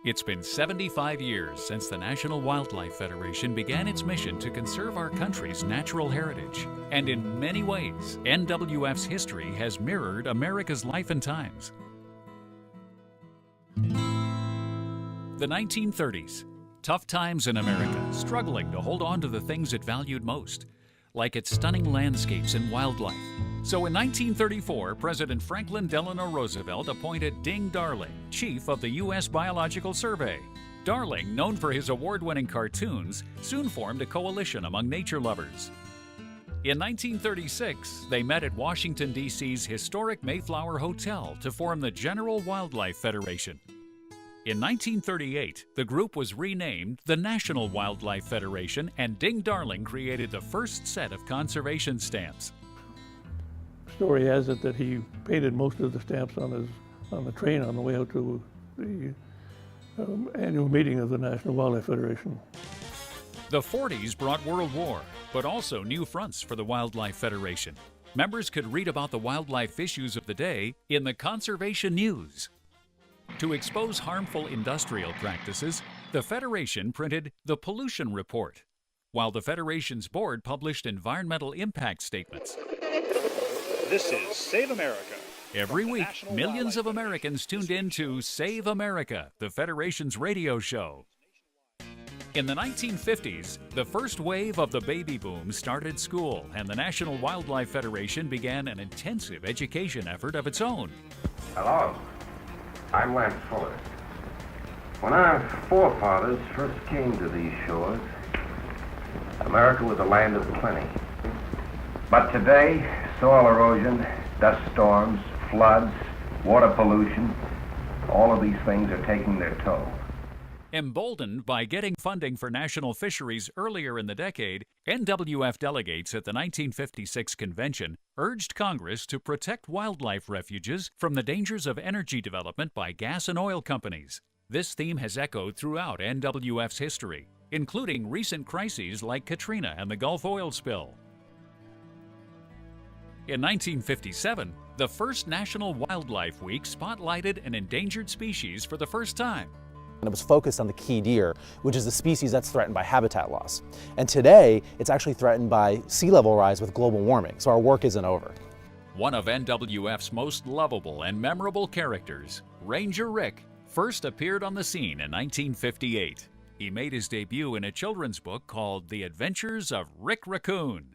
It's been 75 years since the National Wildlife Federation began its mission to conserve our country's natural heritage. And in many ways, NWF's history has mirrored America's life and times. The 1930s. Tough times in America, struggling to hold on to the things it valued most, like its stunning landscapes and wildlife. So in 1934, President Franklin Delano Roosevelt appointed Ding Darling chief of the U.S. Biological Survey. Darling, known for his award-winning cartoons, soon formed a coalition among nature lovers. In 1936, they met at Washington, D.C.'s historic Mayflower Hotel to form the General Wildlife Federation. In 1938, the group was renamed the National Wildlife Federation, and Ding Darling created the first set of conservation stamps. Story has it that he painted most of the stamps on the train on the way out to the annual meeting of the National Wildlife Federation. The 40s brought World War, but also new fronts for the Wildlife Federation. Members could read about the wildlife issues of the day in the Conservation News. To expose harmful industrial practices, the Federation printed the Pollution Report, while the Federation's board published environmental impact statements. This is Save America. Every week, millions of Americans tuned in to Save America, the Federation's radio show. In the 1950s, the first wave of the baby boom started school, and the National Wildlife Federation began an intensive education effort of its own. Hello, I'm Lance Fuller. When our forefathers first came to these shores, America was a land of plenty. But today, soil erosion, dust storms, floods, water pollution, all of these things are taking their toll. Emboldened by getting funding for national fisheries earlier in the decade, NWF delegates at the 1956 convention urged Congress to protect wildlife refuges from the dangers of energy development by gas and oil companies. This theme has echoed throughout NWF's history, including recent crises like Katrina and the Gulf oil spill. In 1957, the first National Wildlife Week spotlighted an endangered species for the first time. And it was focused on the key deer, which is the species that's threatened by habitat loss. And today, it's actually threatened by sea level rise with global warming, so our work isn't over. One of NWF's most lovable and memorable characters, Ranger Rick, first appeared on the scene in 1958. He made his debut in a children's book called The Adventures of Rick Raccoon.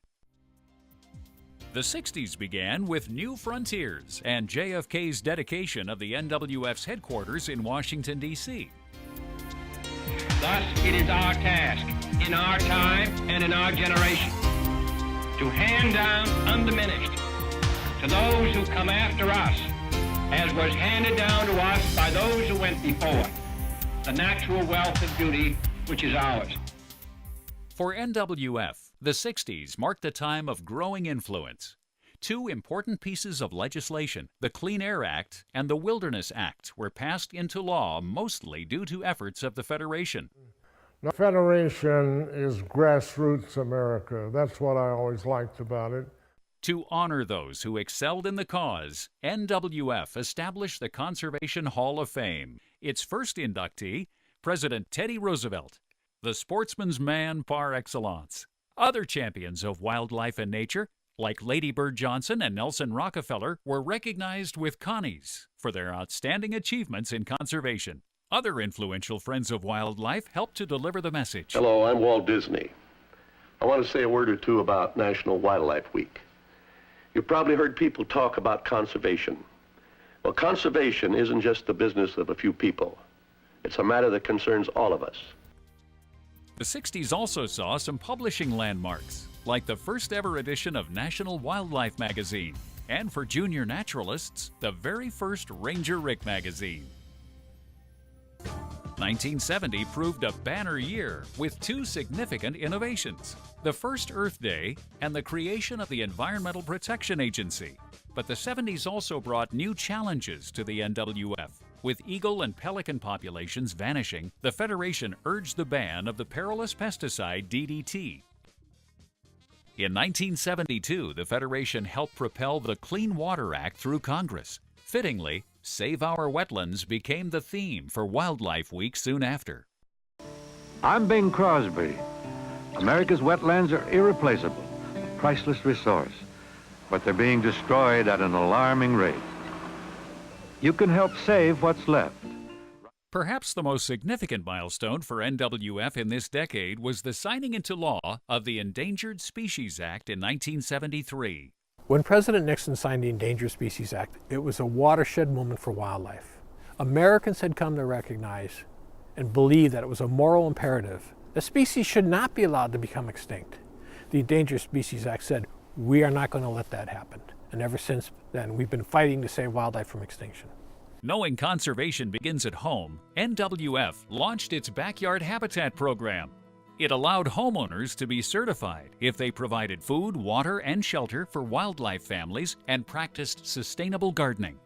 The 60s began with New Frontiers and JFK's dedication of the NWF's headquarters in Washington, D.C. Thus, it is our task, in our time and in our generation, to hand down undiminished to those who come after us, as was handed down to us by those who went before, the natural wealth and beauty which is ours. For NWF, the 60s marked a time of growing influence. Two important pieces of legislation, the Clean Air Act and the Wilderness Act, were passed into law mostly due to efforts of the Federation. The Federation is grassroots America. That's what I always liked about it. To honor those who excelled in the cause, NWF established the Conservation Hall of Fame. Its first inductee, President Teddy Roosevelt, the sportsman's man par excellence. Other champions of wildlife and nature, like Lady Bird Johnson and Nelson Rockefeller, were recognized with Connies for their outstanding achievements in conservation. Other influential friends of wildlife helped to deliver the message. Hello, I'm Walt Disney. I want to say a word or two about National Wildlife Week. You've probably heard people talk about conservation. Well, conservation isn't just the business of a few people. It's a matter that concerns all of us. The 60s also saw some publishing landmarks, like the first ever edition of National Wildlife magazine, and for junior naturalists, the very first Ranger Rick magazine. 1970 proved a banner year with two significant innovations, the first Earth Day and the creation of the Environmental Protection Agency. But the 70s also brought new challenges to the NWF. With eagle and pelican populations vanishing, the Federation urged the ban of the perilous pesticide DDT. In 1972, the Federation helped propel the Clean Water Act through Congress. Fittingly, Save Our Wetlands became the theme for Wildlife Week soon after. I'm Bing Crosby. America's wetlands are irreplaceable, a priceless resource, but they're being destroyed at an alarming rate. You can help save what's left. Perhaps the most significant milestone for NWF in this decade was the signing into law of the Endangered Species Act in 1973. When President Nixon signed the Endangered Species Act, it was a watershed moment for wildlife. Americans had come to recognize and believe that it was a moral imperative that species should not be allowed to become extinct. The Endangered Species Act said, we are not going to let that happen. And ever since then, we've been fighting to save wildlife from extinction. Knowing conservation begins at home, NWF launched its Backyard Habitat program. It allowed homeowners to be certified if they provided food, water, and shelter for wildlife families and practiced sustainable gardening.